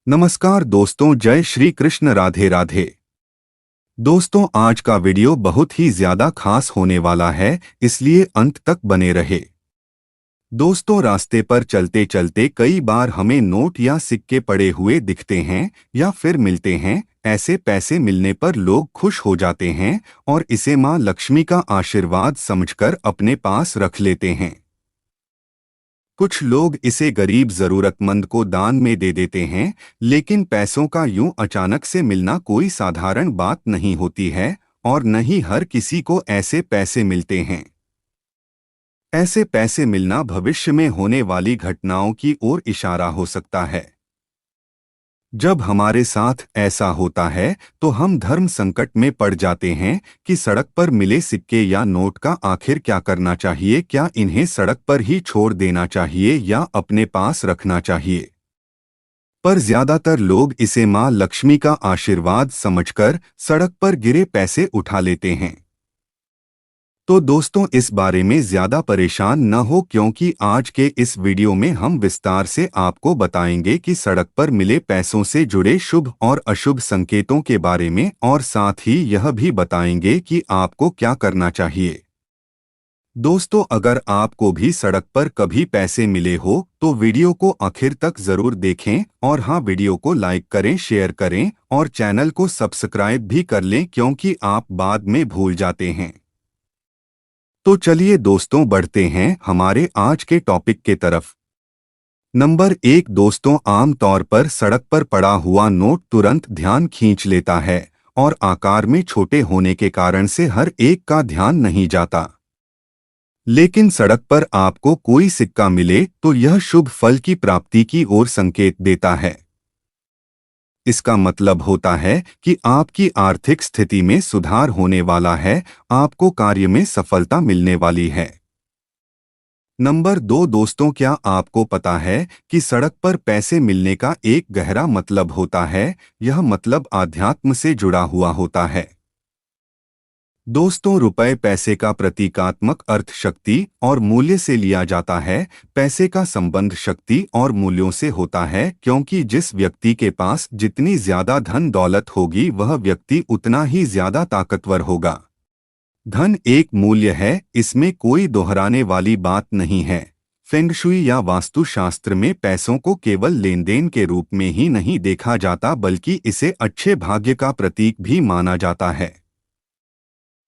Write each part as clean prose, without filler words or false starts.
नमस्कार दोस्तों, जय श्री कृष्ण, राधे राधे। दोस्तों, आज का वीडियो बहुत ही ज्यादा खास होने वाला है, इसलिए अंत तक बने रहे। दोस्तों, रास्ते पर चलते चलते कई बार हमें नोट या सिक्के पड़े हुए दिखते हैं या फिर मिलते हैं। ऐसे पैसे मिलने पर लोग खुश हो जाते हैं और इसे माँ लक्ष्मी का आशीर्वाद समझकर अपने पास रख लेते हैं। कुछ लोग इसे गरीब जरूरतमंद को दान में दे देते हैं, लेकिन पैसों का यूं अचानक से मिलना कोई साधारण बात नहीं होती है और न ही हर किसी को ऐसे पैसे मिलते हैं। ऐसे पैसे मिलना भविष्य में होने वाली घटनाओं की ओर इशारा हो सकता है। जब हमारे साथ ऐसा होता है तो हम धर्म संकट में पड़ जाते हैं कि सड़क पर मिले सिक्के या नोट का आखिर क्या करना चाहिए। क्या इन्हें सड़क पर ही छोड़ देना चाहिए या अपने पास रखना चाहिए? पर ज्यादातर लोग इसे माँ लक्ष्मी का आशीर्वाद समझकर सड़क पर गिरे पैसे उठा लेते हैं। तो दोस्तों, इस बारे में ज्यादा परेशान न हो, क्योंकि आज के इस वीडियो में हम विस्तार से आपको बताएंगे कि सड़क पर मिले पैसों से जुड़े शुभ और अशुभ संकेतों के बारे में, और साथ ही यह भी बताएंगे कि आपको क्या करना चाहिए। दोस्तों, अगर आपको भी सड़क पर कभी पैसे मिले हो तो वीडियो को आखिर तक जरूर देखें, और हाँ, वीडियो को लाइक करें, शेयर करें और चैनल को सब्सक्राइब भी कर लें, क्योंकि आप बाद में भूल जाते हैं। तो चलिए दोस्तों, बढ़ते हैं हमारे आज के टॉपिक के तरफ। नंबर 1 दोस्तों, आम तौर पर सड़क पर पड़ा हुआ नोट तुरंत ध्यान खींच लेता है और आकार में छोटे होने के कारण से हर एक का ध्यान नहीं जाता। लेकिन सड़क पर आपको कोई सिक्का मिले तो यह शुभ फल की प्राप्ति की ओर संकेत देता है। इसका मतलब होता है कि आपकी आर्थिक स्थिति में सुधार होने वाला है, आपको कार्य में सफलता मिलने वाली है। नंबर 2 दोस्तों, क्या आपको पता है कि सड़क पर पैसे मिलने का एक गहरा मतलब होता है? यह मतलब आध्यात्म से जुड़ा हुआ होता है। दोस्तों, रुपए पैसे का प्रतीकात्मक अर्थ शक्ति और मूल्य से लिया जाता है। पैसे का संबंध शक्ति और मूल्यों से होता है, क्योंकि जिस व्यक्ति के पास जितनी ज्यादा धन दौलत होगी वह व्यक्ति उतना ही ज्यादा ताकतवर होगा। धन एक मूल्य है, इसमें कोई दोहराने वाली बात नहीं है। फेंग शुई या वास्तुशास्त्र में पैसों को केवल लेन देन के रूप में ही नहीं देखा जाता, बल्कि इसे अच्छे भाग्य का प्रतीक भी माना जाता है।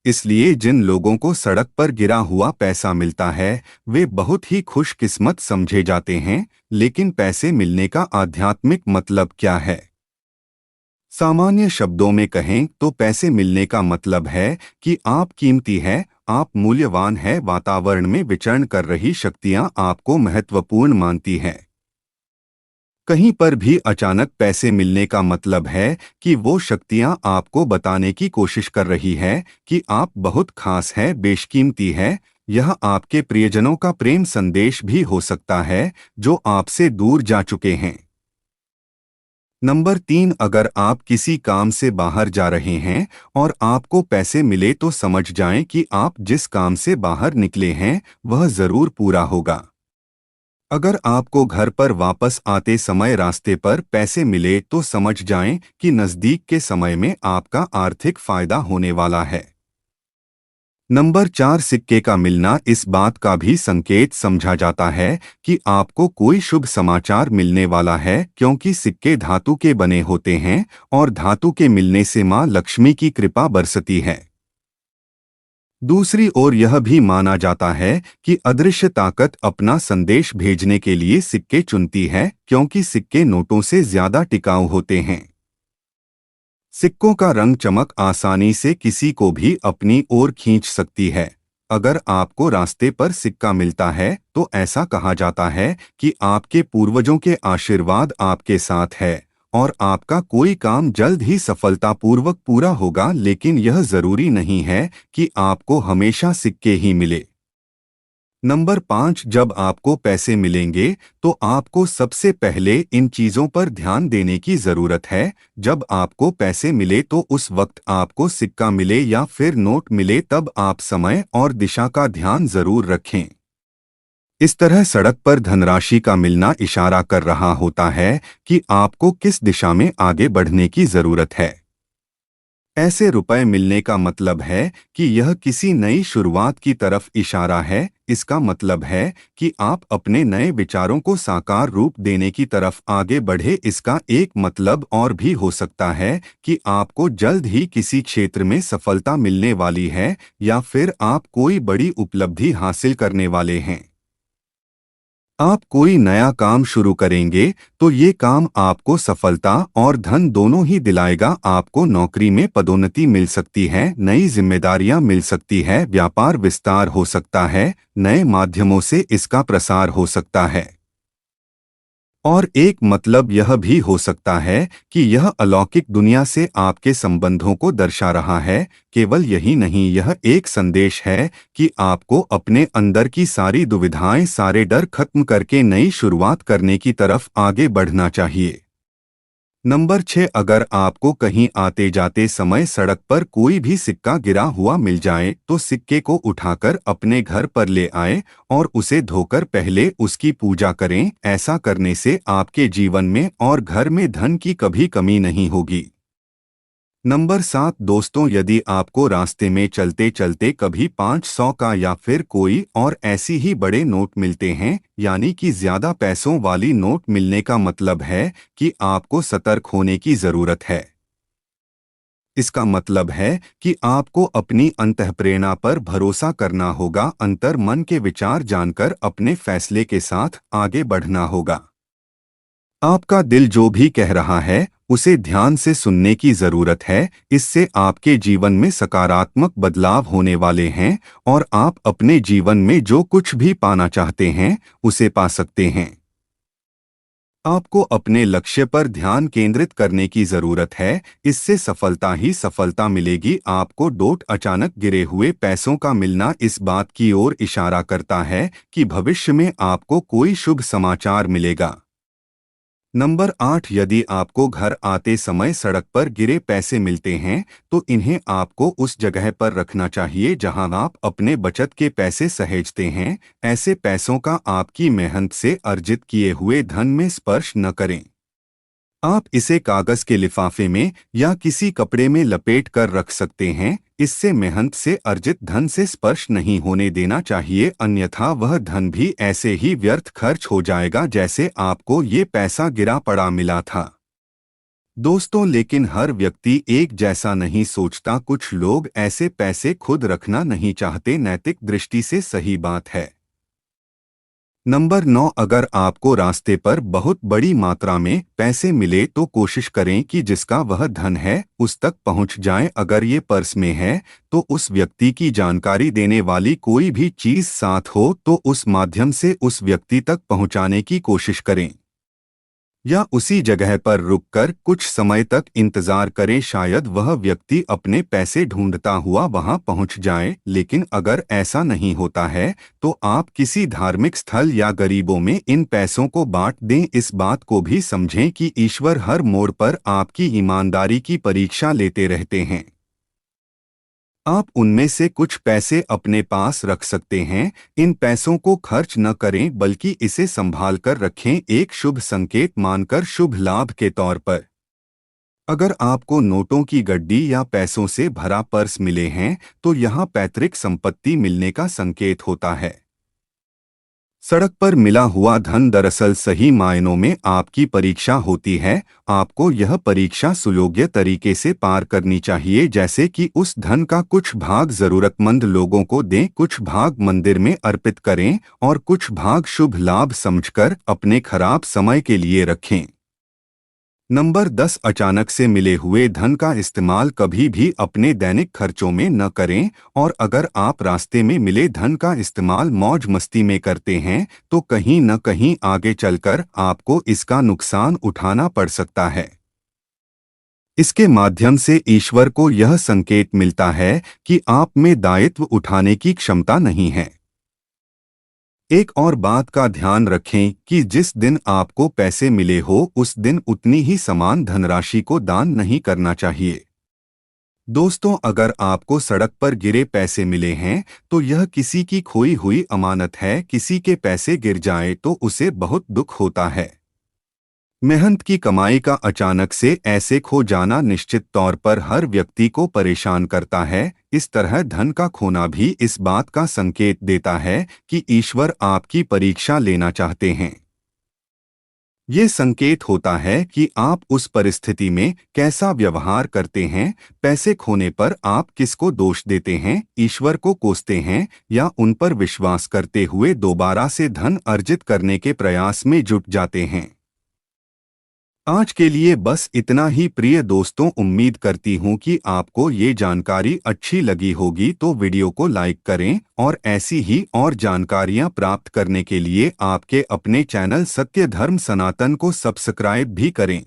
इसलिए जिन लोगों को सड़क पर गिरा हुआ पैसा मिलता है वे बहुत ही खुशकिस्मत समझे जाते हैं। लेकिन पैसे मिलने का आध्यात्मिक मतलब क्या है? सामान्य शब्दों में कहें तो पैसे मिलने का मतलब है कि आप कीमती है, आप मूल्यवान है, वातावरण में विचरण कर रही शक्तियां आपको महत्वपूर्ण मानती हैं। कहीं पर भी अचानक पैसे मिलने का मतलब है कि वो शक्तियां आपको बताने की कोशिश कर रही है कि आप बहुत खास है, बेशकीमती है। यह आपके प्रियजनों का प्रेम संदेश भी हो सकता है जो आपसे दूर जा चुके हैं। नंबर 3, अगर आप किसी काम से बाहर जा रहे हैं और आपको पैसे मिले तो समझ जाएं कि आप जिस काम से बाहर निकले हैं वह जरूर पूरा होगा। अगर आपको घर पर वापस आते समय रास्ते पर पैसे मिले तो समझ जाएं कि नज़दीक के समय में आपका आर्थिक फायदा होने वाला है। नंबर 4, सिक्के का मिलना इस बात का भी संकेत समझा जाता है कि आपको कोई शुभ समाचार मिलने वाला है, क्योंकि सिक्के धातु के बने होते हैं और धातु के मिलने से माँ लक्ष्मी की कृपा बरसती है। दूसरी ओर यह भी माना जाता है कि अदृश्य ताकत अपना संदेश भेजने के लिए सिक्के चुनती है, क्योंकि सिक्के नोटों से ज्यादा टिकाऊ होते हैं। सिक्कों का रंग चमक आसानी से किसी को भी अपनी ओर खींच सकती है। अगर आपको रास्ते पर सिक्का मिलता है तो ऐसा कहा जाता है कि आपके पूर्वजों के आशीर्वाद आपके साथ है और आपका कोई काम जल्द ही सफलतापूर्वक पूरा होगा। लेकिन यह जरूरी नहीं है कि आपको हमेशा सिक्के ही मिले। नंबर 5, जब आपको पैसे मिलेंगे तो आपको सबसे पहले इन चीजों पर ध्यान देने की जरूरत है। जब आपको पैसे मिले तो उस वक्त आपको सिक्का मिले या फिर नोट मिले, तब आप समय और दिशा का ध्यान जरूर रखें। इस तरह सड़क पर धनराशि का मिलना इशारा कर रहा होता है कि आपको किस दिशा में आगे बढ़ने की जरूरत है। ऐसे रुपए मिलने का मतलब है कि यह किसी नई शुरुआत की तरफ इशारा है। इसका मतलब है कि आप अपने नए विचारों को साकार रूप देने की तरफ आगे बढ़े। इसका एक मतलब और भी हो सकता है कि आपको जल्द ही किसी क्षेत्र में सफलता मिलने वाली है या फिर आप कोई बड़ी उपलब्धि हासिल करने वाले हैं। आप कोई नया काम शुरू करेंगे तो ये काम आपको सफलता और धन दोनों ही दिलाएगा। आपको नौकरी में पदोन्नति मिल सकती है, नई जिम्मेदारियां मिल सकती है, व्यापार विस्तार हो सकता है, नए माध्यमों से इसका प्रसार हो सकता है। और एक मतलब यह भी हो सकता है कि यह अलौकिक दुनिया से आपके संबंधों को दर्शा रहा है। केवल यही नहीं, यह एक संदेश है कि आपको अपने अंदर की सारी दुविधाएं, सारे डर खत्म करके नई शुरुआत करने की तरफ आगे बढ़ना चाहिए। नंबर 6, अगर आपको कहीं आते जाते समय सड़क पर कोई भी सिक्का गिरा हुआ मिल जाए तो सिक्के को उठाकर अपने घर पर ले आए और उसे धोकर पहले उसकी पूजा करें। ऐसा करने से आपके जीवन में और घर में धन की कभी कमी नहीं होगी। नंबर 7, दोस्तों, यदि आपको रास्ते में चलते चलते कभी 500 का या फिर कोई और ऐसी ही बड़े नोट मिलते हैं, यानी कि ज्यादा पैसों वाली नोट मिलने का मतलब है कि आपको सतर्क होने की जरूरत है। इसका मतलब है कि आपको अपनी अंतःप्रेरणा पर भरोसा करना होगा, अंतर मन के विचार जानकर अपने फैसले के साथ आगे बढ़ना होगा। आपका दिल जो भी कह रहा है उसे ध्यान से सुनने की जरूरत है। इससे आपके जीवन में सकारात्मक बदलाव होने वाले हैं और आप अपने जीवन में जो कुछ भी पाना चाहते हैं उसे पा सकते हैं। आपको अपने लक्ष्य पर ध्यान केंद्रित करने की जरूरत है, इससे सफलता ही सफलता मिलेगी। आपको डोट अचानक गिरे हुए पैसों का मिलना इस बात की ओर इशारा करता है कि भविष्य में आपको कोई शुभ समाचार मिलेगा। नंबर 8, यदि आपको घर आते समय सड़क पर गिरे पैसे मिलते हैं तो इन्हें आपको उस जगह पर रखना चाहिए जहां आप अपने बचत के पैसे सहेजते हैं। ऐसे पैसों का आपकी मेहनत से अर्जित किए हुए धन में स्पर्श न करें। आप इसे कागज के लिफाफे में या किसी कपड़े में लपेट कर रख सकते हैं। इससे मेहनत से अर्जित धन से स्पर्श नहीं होने देना चाहिए, अन्यथा वह धन भी ऐसे ही व्यर्थ खर्च हो जाएगा जैसे आपको ये पैसा गिरा पड़ा मिला था। दोस्तों, लेकिन हर व्यक्ति एक जैसा नहीं सोचता। कुछ लोग ऐसे पैसे खुद रखना नहीं चाहते। नैतिक दृष्टि से सही बात है। नंबर 9, अगर आपको रास्ते पर बहुत बड़ी मात्रा में पैसे मिले तो कोशिश करें कि जिसका वह धन है उस तक पहुंच जाएं। अगर ये पर्स में है तो उस व्यक्ति की जानकारी देने वाली कोई भी चीज साथ हो तो उस माध्यम से उस व्यक्ति तक पहुंचाने की कोशिश करें या उसी जगह पर रुककर कुछ समय तक इंतजार करें, शायद वह व्यक्ति अपने पैसे ढूंढता हुआ वहां पहुंच जाए। लेकिन अगर ऐसा नहीं होता है तो आप किसी धार्मिक स्थल या गरीबों में इन पैसों को बांट दें। इस बात को भी समझें कि ईश्वर हर मोड़ पर आपकी ईमानदारी की परीक्षा लेते रहते हैं। आप उनमें से कुछ पैसे अपने पास रख सकते हैं। इन पैसों को खर्च न करें बल्कि इसे संभाल कर रखें, एक शुभ संकेत मानकर, शुभ लाभ के तौर पर। अगर आपको नोटों की गड्डी या पैसों से भरा पर्स मिले हैं तो यह पैतृक संपत्ति मिलने का संकेत होता है। सड़क पर मिला हुआ धन दरअसल सही मायनों में आपकी परीक्षा होती है। आपको यह परीक्षा सुयोग्य तरीके से पार करनी चाहिए, जैसे कि उस धन का कुछ भाग जरूरतमंद लोगों को दें, कुछ भाग मंदिर में अर्पित करें और कुछ भाग शुभ लाभ समझकर अपने खराब समय के लिए रखें। नंबर 10, अचानक से मिले हुए धन का इस्तेमाल कभी भी अपने दैनिक खर्चों में न करें। और अगर आप रास्ते में मिले धन का इस्तेमाल मौज मस्ती में करते हैं तो कहीं न कहीं आगे चलकर आपको इसका नुकसान उठाना पड़ सकता है। इसके माध्यम से ईश्वर को यह संकेत मिलता है कि आप में दायित्व उठाने की क्षमता नहीं है। एक और बात का ध्यान रखें कि जिस दिन आपको पैसे मिले हो उस दिन उतनी ही समान धनराशि को दान नहीं करना चाहिए। दोस्तों, अगर आपको सड़क पर गिरे पैसे मिले हैं तो यह किसी की खोई हुई अमानत है। किसी के पैसे गिर जाए तो उसे बहुत दुख होता है। मेहनत की कमाई का अचानक से ऐसे खो जाना निश्चित तौर पर हर व्यक्ति को परेशान करता है। इस तरह धन का खोना भी इस बात का संकेत देता है कि ईश्वर आपकी परीक्षा लेना चाहते हैं। ये संकेत होता है कि आप उस परिस्थिति में कैसा व्यवहार करते हैं। पैसे खोने पर आप किसको दोष देते हैं, ईश्वर को कोसते हैं या उन पर विश्वास करते हुए दोबारा से धन अर्जित करने के प्रयास में जुट जाते हैं। आज के लिए बस इतना ही प्रिय दोस्तों। उम्मीद करती हूँ कि आपको ये जानकारी अच्छी लगी होगी, तो वीडियो को लाइक करें और ऐसी ही और जानकारियाँ प्राप्त करने के लिए आपके अपने चैनल सत्य धर्म सनातन को सब्सक्राइब भी करें।